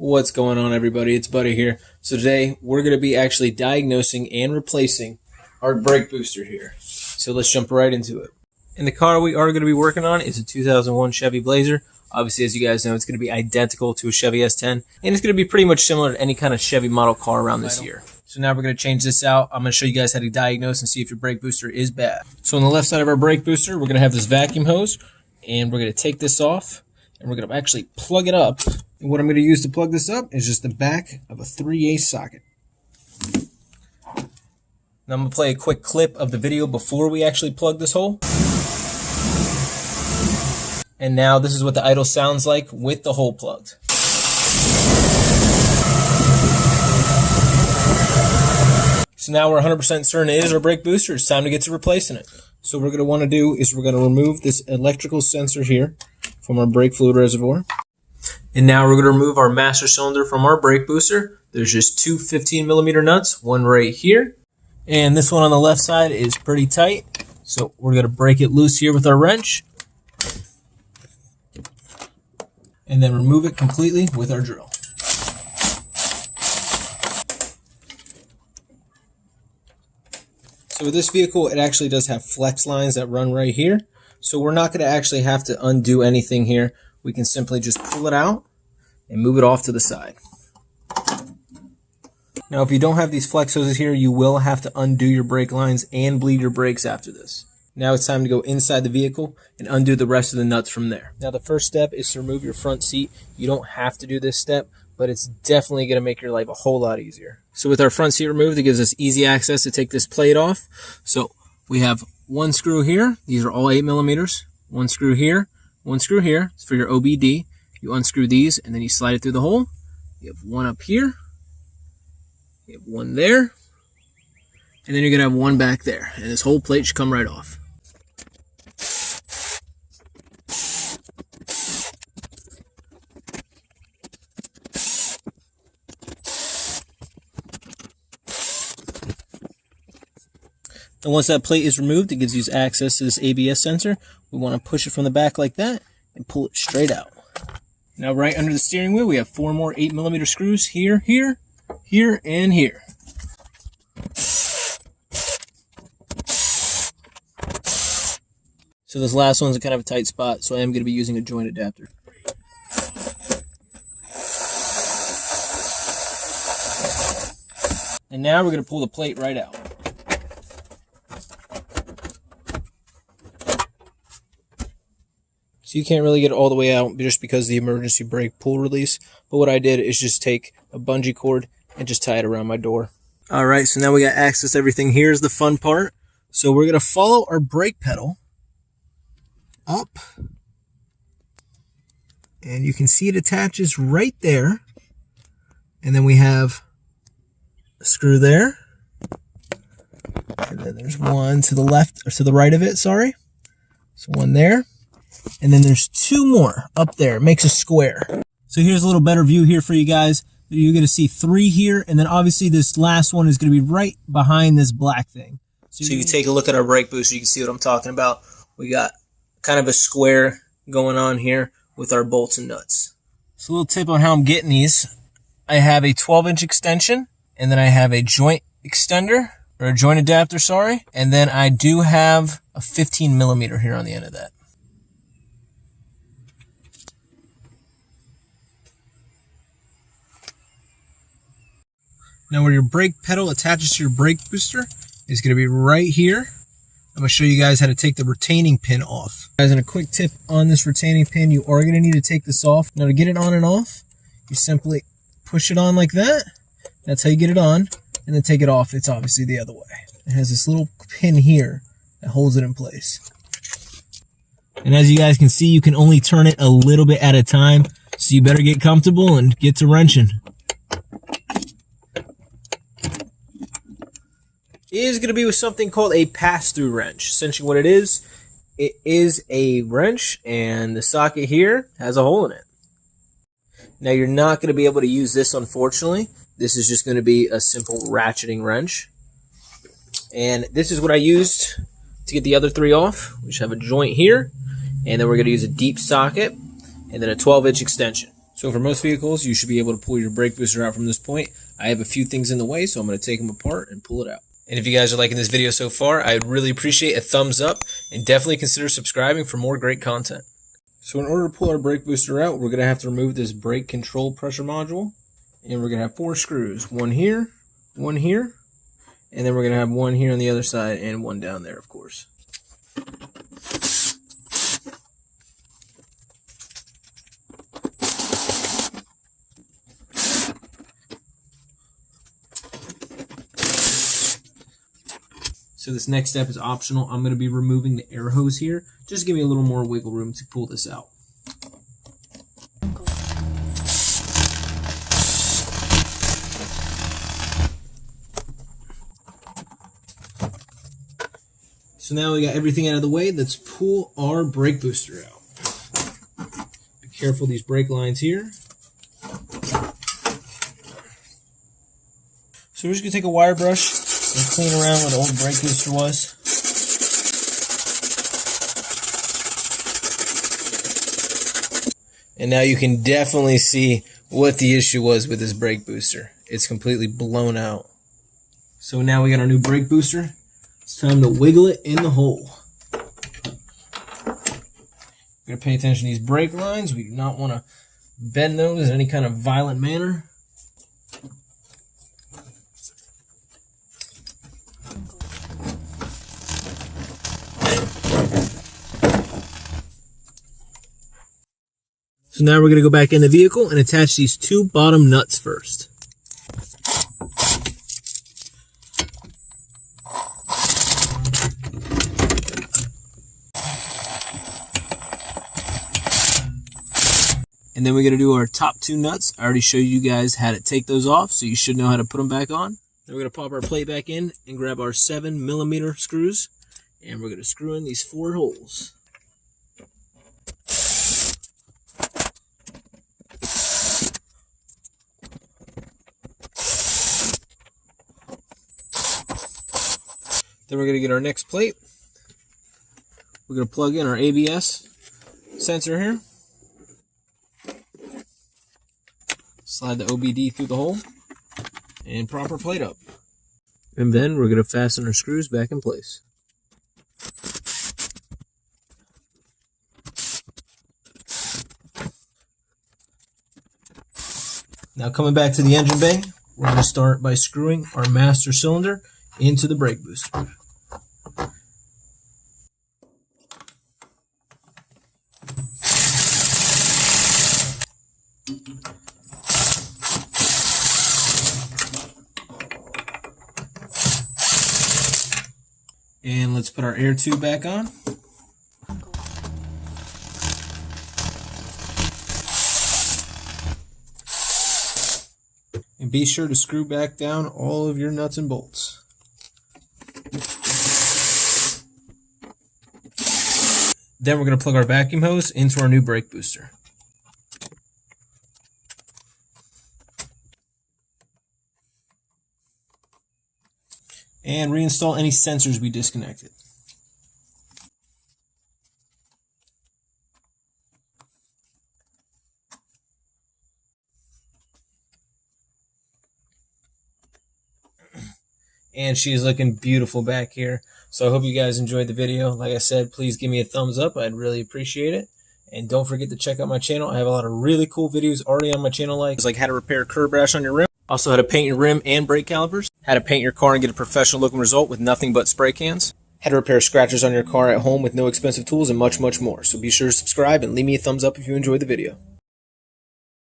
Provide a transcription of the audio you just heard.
What's going on, everybody? It's Buddy here. So today we're going to be actually diagnosing and replacing our brake booster here. So let's jump right into it. And the car we are going to be working on is a 2001 Chevy Blazer. Obviously, as you guys know, it's going to be identical to a Chevy S10, and it's going to be pretty much similar to any kind of Chevy model car around this year. So now we're going to change this out. I'm going to show you guys how to diagnose and see if your brake booster is bad. So on the left side of our brake booster, we're going to have this vacuum hose, and we're going to take this off, and we're going to actually plug it up. And what I'm going to use to plug this up is just the back of a 3/8 socket. Now I'm going to play a quick clip of the video before we actually plug this hole. And now this is what the idle sounds like with the hole plugged. So now we're 100% certain it is our brake booster. It's time to get to replacing it. So what we're going to want to do is we're going to remove this electrical sensor here from our brake fluid reservoir. And now we're going to remove our master cylinder from our brake booster. There's just two 15mm nuts, one right here. And this one on the left side is pretty tight. So we're going to break it loose here with our wrench. And then remove it completely with our drill. So with this vehicle, it actually does have flex lines that run right here. So we're not going to actually have to undo anything here. We can simply just pull it out and move it off to the side. Now, if you don't have these flex hoses here, you will have to undo your brake lines and bleed your brakes after this. Now it's time to go inside the vehicle and undo the rest of the nuts from there. Now the first step is to remove your front seat. You don't have to do this step, but it's definitely going to make your life a whole lot easier. So with our front seat removed, it gives us easy access to take this plate off. So we have one screw here. These are all 8mm. One screw here. One screw here. It's for your OBD. You unscrew these and then you slide it through the hole. You have one up here. You have one there. And then you're going to have one back there. And this whole plate should come right off. And once that plate is removed, it gives you access to this ABS sensor. We want to push it from the back like that and pull it straight out. Now right under the steering wheel, we have 4 more 8mm screws here, here, here, and here. So this last one's kind of a tight spot, so I am going to be using a joint adapter. And now we're going to pull the plate right out. So you can't really get it all the way out just because of the emergency brake pull release. But what I did is just take a bungee cord and just tie it around my door. Alright, so now we got access to everything. Here's the fun part. So we're going to follow our brake pedal up. And you can see it attaches right there. And then we have a screw there. And then there's one to the left, or to the right of it, sorry. So one there. And then there's 2 more up there. It makes a square. So here's a little better view here for you guys. You're going to see 3 here. And then obviously this last one is going to be right behind this black thing. So you can take a look at our brake booster. You can see what I'm talking about. We got kind of a square going on here with our bolts and nuts. So a little tip on how I'm getting these. I have a 12-inch extension. And then I have a joint extender. Or a joint adapter, sorry. And then I do have a 15mm here on the end of that. Now where your brake pedal attaches to your brake booster is going to be right here. I'm going to show you guys how to take the retaining pin off. Guys, and a quick tip on this retaining pin, you are going to need to take this off. Now to get it on and off, you simply push it on like that. That's how you get it on. And then take it off. It's obviously the other way. It has this little pin here that holds it in place. And as you guys can see, you can only turn it a little bit at a time. So you better get comfortable and get to wrenching. Is going to be with something called a pass-through wrench. Essentially what it is a wrench, and the socket here has a hole in it. Now you're not going to be able to use this, unfortunately. This is just going to be a simple ratcheting wrench. And this is what I used to get the other 3 off. We just have a joint here, and then we're going to use a deep socket and then a 12-inch extension. So for most vehicles, you should be able to pull your brake booster out from this point. I have a few things in the way, so I'm going to take them apart and pull it out. And if you guys are liking this video so far, I'd really appreciate a thumbs up and definitely consider subscribing for more great content. So in order to pull our brake booster out, we're going to have to remove this brake control pressure module. And we're going to have 4 screws. One here, and then we're going to have one here on the other side and one down there, of course. So this next step is optional. I'm going to be removing the air hose here. Just give me a little more wiggle room to pull this out. So now we got everything out of the way. Let's pull our brake booster out. Be careful of these brake lines here. So we're just going to take a wire brush and clean around where the old brake booster was. And now you can definitely see what the issue was with this brake booster. It's completely blown out. So now we got our new brake booster. It's time to wiggle it in the hole. We're going to pay attention to these brake lines. We do not want to bend those in any kind of violent manner. So now we're going to go back in the vehicle and attach these 2 bottom nuts first. And then we're going to do our top 2 nuts. I already showed you guys how to take those off, so you should know how to put them back on. Then we're going to pop our plate back in and grab our 7mm screws. And we're going to screw in these 4 holes. Then we're going to get our next plate. We're going to plug in our ABS sensor here. Slide the OBD through the hole and prop our plate up. And then we're going to fasten our screws back in place. Now coming back to the engine bay, we're going to start by screwing our master cylinder into the brake booster. And let's put our air tube back on. And be sure to screw back down all of your nuts and bolts. Then we're going to plug our vacuum hose into our new brake booster. And reinstall any sensors we disconnected. And she is looking beautiful back here. So I hope you guys enjoyed the video. Like I said, please give me a thumbs up. I'd really appreciate it. And don't forget to check out my channel. I have a lot of really cool videos already on my channel, like how to repair a curb rash on your rim. Also how to paint your rim and brake calipers. How to paint your car and get a professional looking result with nothing but spray cans. How to repair scratches on your car at home with no expensive tools, and much, much more. So be sure to subscribe and leave me a thumbs up if you enjoyed the video.